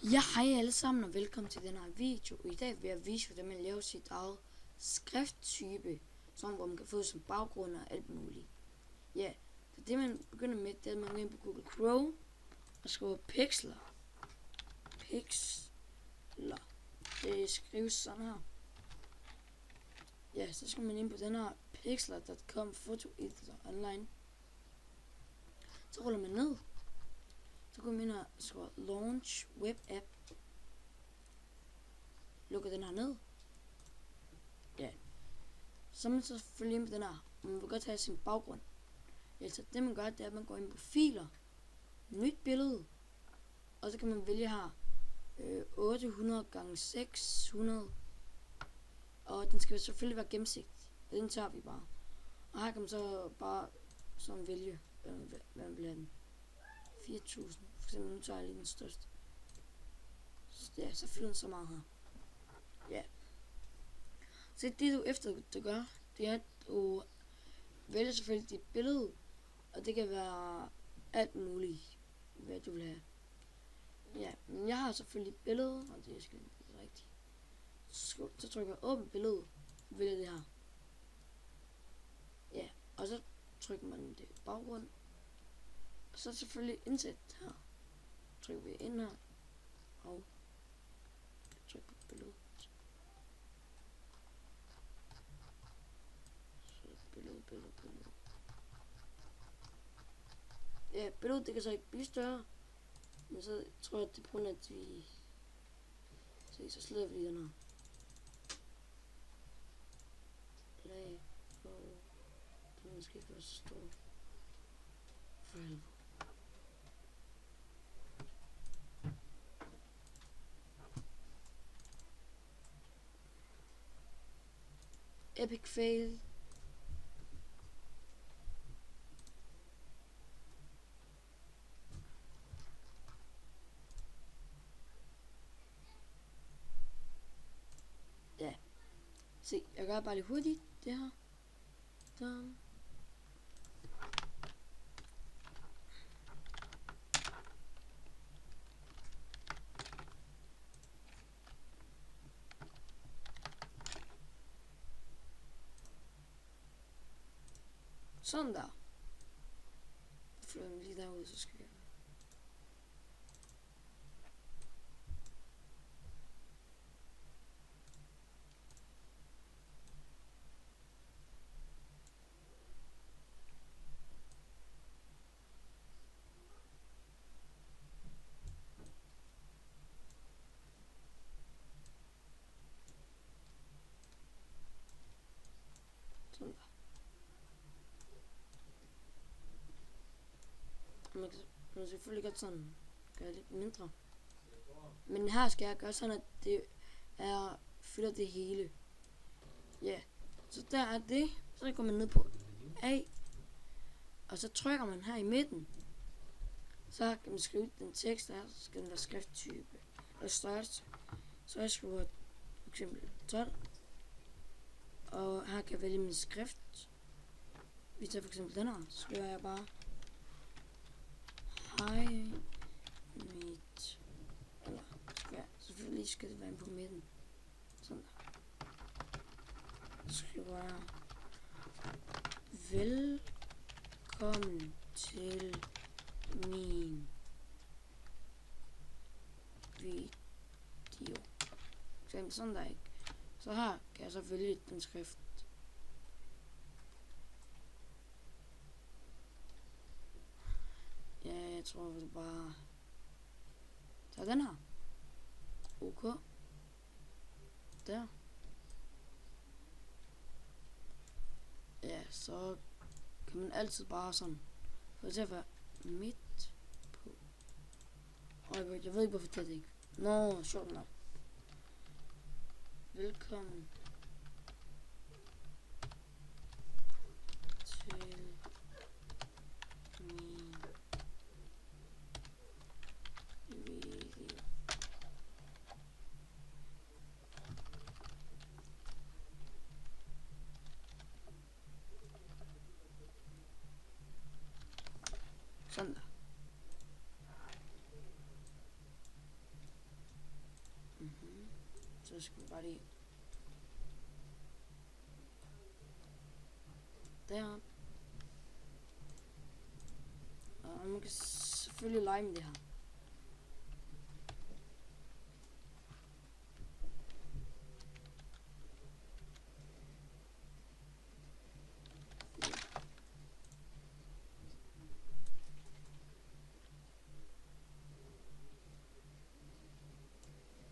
Ja, hej alle sammen og velkommen til den her video. I dag vil jeg vise, hvordan man laver sit eget skrifttype, sådan hvor man kan få det som baggrund og alt muligt. Ja, så det man begynder med, det er, at man går ind på Google Chrome og skriver pixler. Pixler. Det skrives sådan her. Ja, så skal man ind på den her pixler.com photo editor online. Så ruller man ned. Så går man ind og skriver launch web app. Lukker den her ned. Ja. Så er man så selvfølgelig ind på den her. Man vil godt have sin baggrund. Ja, så det man gør, det er, at man går ind på filer. Nyt billede. Og så kan man vælge her 800 x 600. Og den skal selvfølgelig være gennemsigtig. Den tager vi bare. Og her kan man så bare sådan vælge, hvad man vil have den. 4000. For eksempel, nu tager jeg lige den største. Ja, så fylder den så meget her. Ja. Så det du efter du gør, det er, at du vælger selvfølgelig dit billede. Og det kan være alt muligt, hvad du vil have. Ja, men jeg har selvfølgelig et billede, og det skal være rigtigt. Så trykker jeg åbn billede, og vælger det her. Ja, og så trykker man det baggrund. Og så selvfølgelig indsæt her. Trykker vi ind her. Og trykker på billedet. Så billede. Ja, billedet det kan så ikke blive større. Men så tror jeg, at det er på grund af, at vi... Så sletter vi den her. Lag på... Den måske ikke være så stor. For helvede. Epic fail. Ja. Se, jeg gør bare lidt hurtigt det her. Sådan. Sådan der. Så flytter jeg lige derud, så skal jeg... Sådan der. Man kan selvfølgelig godt sådan gøre lidt mindre. Men her skal jeg gøre sådan, at det er fylder det hele. Ja, så der er det. Så går man ned på A. Og så trykker man her i midten. Så kan man skrive den tekst der. Så skal den være skrifttype. Og størrelse. Så jeg skriver for eksempel 12. Og her kan jeg vælge min skrift. Vi tager for eksempel den her. Så skriver jeg bare hej mit. Eller ja, selvfølgelig skal det være på midten. Sådan der. Så skriver jeg velkommen til min video. Sådan der ikke. Så her kan jeg så vælge den skrift. Ja, jeg tror det bare tager den her. OK. Der. Ja, så kan man altid bare sådan få det til at være midt på. Jeg ved ikke hvorfor det ikke. Nå, sjovt nok. Velkommen til min video. Sådan der. så skal vi bare lige der. Og man kan selvfølgelig lege med det her.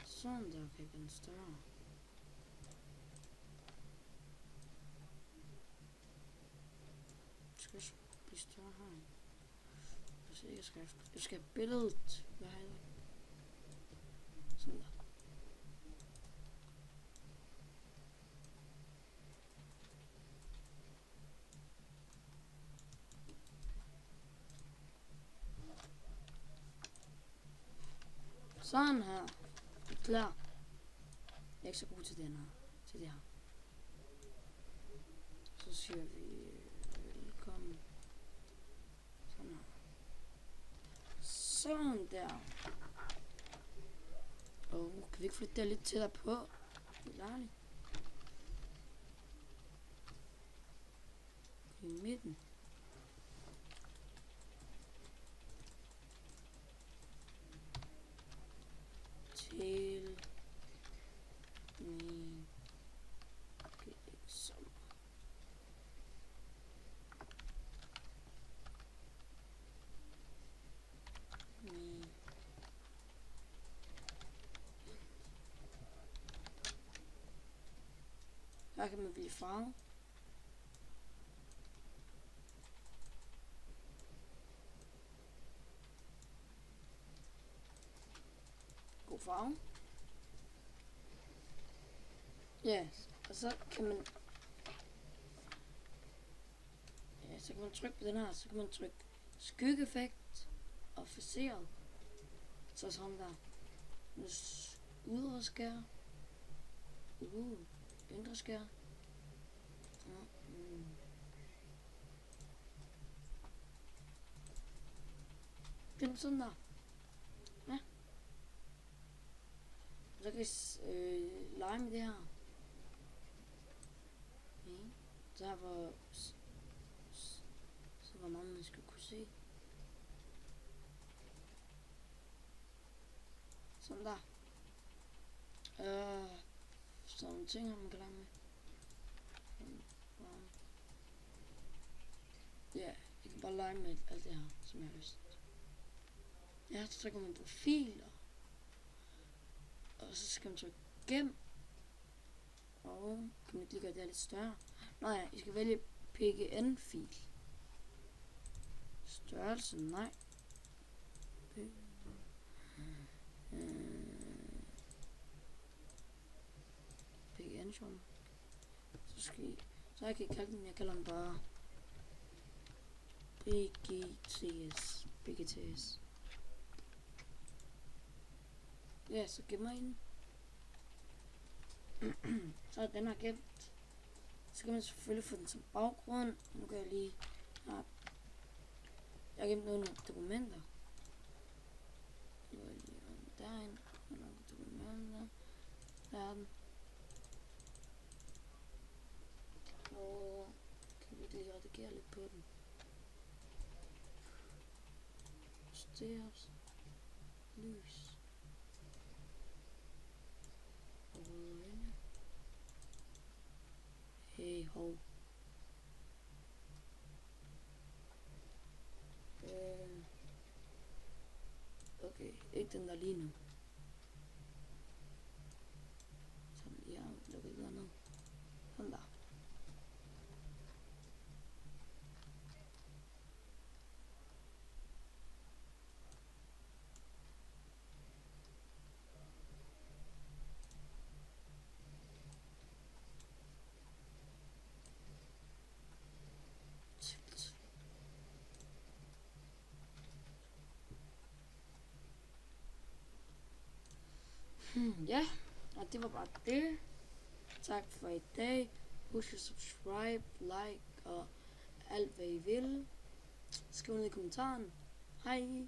Sådan der kan den større. Skal blive større her. Altså jeg skal have billedet. Hvad er det? Sådan der. Sådan her. Klar. Jeg er ikke så god til den her. Til det her. Så siger vi velkommen. Sådan her. Sådan der. Kan vi ikke flytte det lidt tættere på? Helt ærligt. I midten. Til min som min her kan man blive farve. God farve. Yes. Og så kan man så kan man trykke på den her, så kan man trykke skyggeeffekt og faceret. Så sådan der. Ydre skær. Indre skær. Ja, sådan der. Ja. Så kan vi lege med det her. Okay. Så her hvor meget man skal kunne se. Sådan der. Sådan nogle ting, man kan lege med. Ja, jeg kan bare lege med alt det her, som jeg har lyst. Ja, så trykker man på filer. Og så skal man trykke gem. Og kan man ikke lige gøre det her lidt større? Nå ja, I skal vælge PNG-fil. Størrelse, nej. PNG. Så jeg kan kalde den, jeg kalder den bare BGTS. Ja, så gemmer I den. Så er den her gemt. Så kan man selvfølgelig få den som baggrund. Nu kan jeg lige... Jeg har gemt nogle dokumenter. Nu er jeg lige derind. Nogle dokumenter. Der er den. Og kan vi lige redigere lidt på den. Stairs. Lys. Hey ho. Okay, ikke den der lige nu. Sådan lige har lukket der ned. Sådan der. Ja, og det var bare det. Tak for i dag. Husk at subscribe, like og alt hvad I vil. Skriv ned i kommentaren. Hej.